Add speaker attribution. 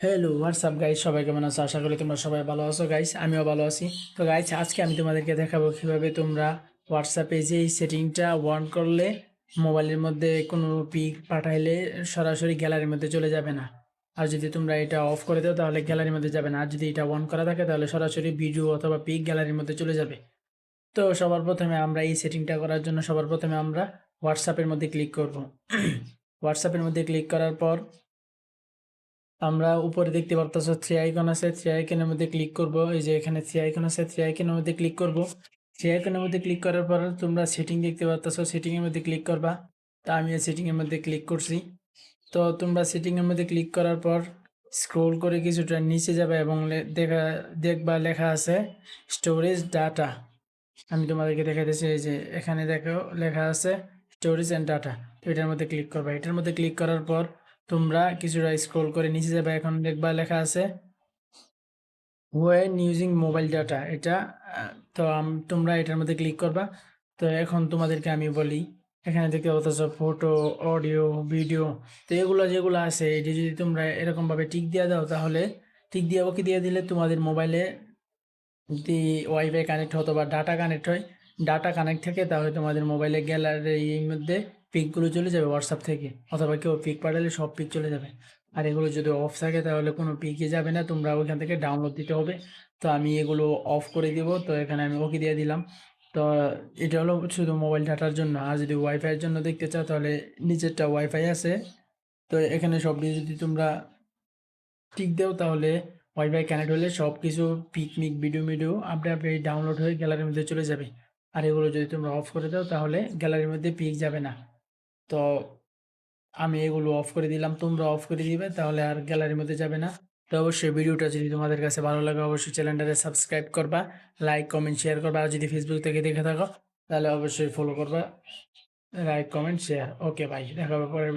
Speaker 1: Hello WhatsApp guys, সবাই কেমন আছো? আশা করি তোমরা সবাই ভালো আছো গাইস, আমিও ভালো আছি। তো গাইস, আজকে আমি তোমাদেরকে দেখাবো কিভাবে তোমরা হোয়াটসঅ্যাপে যে এই সেটিংটা অন করলে মোবাইলের মধ্যে কোনো পিক পাঠাইলে সরাসরি গ্যালারির মধ্যে চলে যাবে না। আর যদি তোমরা এটা অফ করে দাও তাহলে গ্যালারির মধ্যে যাবে না। আর যদি এটা অন করা থাকে তাহলে সরাসরি ভিডিও অথবা পিক গ্যালারির মধ্যে চলে যাবে। তো সবার প্রথমে আমরা এই সেটিংটা করার জন্য সবার প্রথমে আমরা হোয়াটসঅ্যাপের মধ্যে ক্লিক করব। হোয়াটসঅ্যাপের মধ্যে ক্লিক করার পর আমরা উপরে দেখতে পারতেছো থ্রি আইকন আছে, থ্রি আইকনের মধ্যে ক্লিক করব। এই যে এখানে থ্রি আইকন আছে, থ্রি আইকনের মধ্যে ক্লিক করব। থ্রি আইকনের মধ্যে ক্লিক করার পর তোমরা সেটিং দেখতে পারতেছো, সেটিংয়ের মধ্যে ক্লিক করবা। তা আমি সেটিংয়ের মধ্যে ক্লিক করছি। তো তোমরা সেটিংয়ের মধ্যে ক্লিক করার পর স্ক্রোল করে কিছুটা নিচে যাবে এবং দেখবা লেখা আছে স্টোরেজ ডাটা। আমি তোমাদেরকে দেখাইতেছি, এই যে এখানে দেখো লেখা আছে স্টোরেজ অ্যান্ড ডাটা। তো এটার মধ্যে ক্লিক করবা। এটার মধ্যে ক্লিক করার পর তোমরা কিছুটা স্ক্রল করে নিচে যাবে, এখন দেখবা লেখা আছে ওয়েন ইউজিং মোবাইল ডাটা। এটা তো তোমরা এটার মধ্যে ক্লিক করবা। তো এখন তোমাদেরকে আমি বলি, এখানে দেখতে পাচ্ছ ফটো, অডিও, ভিডিও। তো এগুলো যেগুলো আছে এটি যদি তোমরা এরকমভাবে টিক দিয়ে দাও তাহলে টিক দিয়ে ওকে দিয়ে দিলে তোমাদের মোবাইলে যদি ওয়াইফাই কানেক্ট হতো বা ডাটা কানেক্ট হয়, ডাটা কানেক্ট থাকে, তাহলে তোমাদের মোবাইলে গ্যালারির মধ্যে পিকগুলো চলে যাবে হোয়াটসঅ্যাপ থেকে, অথবা কেউ পিক পাঠালে সব পিক চলে যাবে। আর এগুলো যদি অফ থাকে তাহলে কোনো পিকই যাবে না, তোমরা ওইখান থেকে ডাউনলোড দিতে হবে। তো আমি এগুলো অফ করে দিব। তো এখানে আমি ওকে দিয়ে দিলাম। তো এটা হলো শুধু মোবাইল ডাটার জন্য। আর যদি ওয়াইফাইয়ের জন্য দেখতে চাও তাহলে নিচেরটা ওয়াইফাই আছে। তো এখানে সব যদি তোমরা টিক দাও তাহলে ওয়াইফাই কানেক্ট হলে সব কিছু পিকনিক ভিডিও ভিডিও আপনি আপনি ডাউনলোড হয়ে গ্যালারির মধ্যে চলে যাবে। আর এগুলো যদি তোমরা অফ করে দাও তাহলে গ্যালারির মধ্যে পিক যাবে না। তো আমি এগুলো অফ করে দিলাম, তোমরা অফ করে দিবে তাহলে আর গ্যালারির মধ্যে যাবে না। তো অবশ্যই ভিডিওটা যদি তোমাদের কাছে ভালো লাগে অবশ্যই চ্যানেলটাকে সাবস্ক্রাইব করবা, লাইক কমেন্ট শেয়ার করবা। আর যদি ফেসবুক থেকে দেখে থাকো তাহলে অবশ্যই ফলো করবা, লাইক কমেন্ট শেয়ার। ওকে ভাই, দেখা হবে পরে।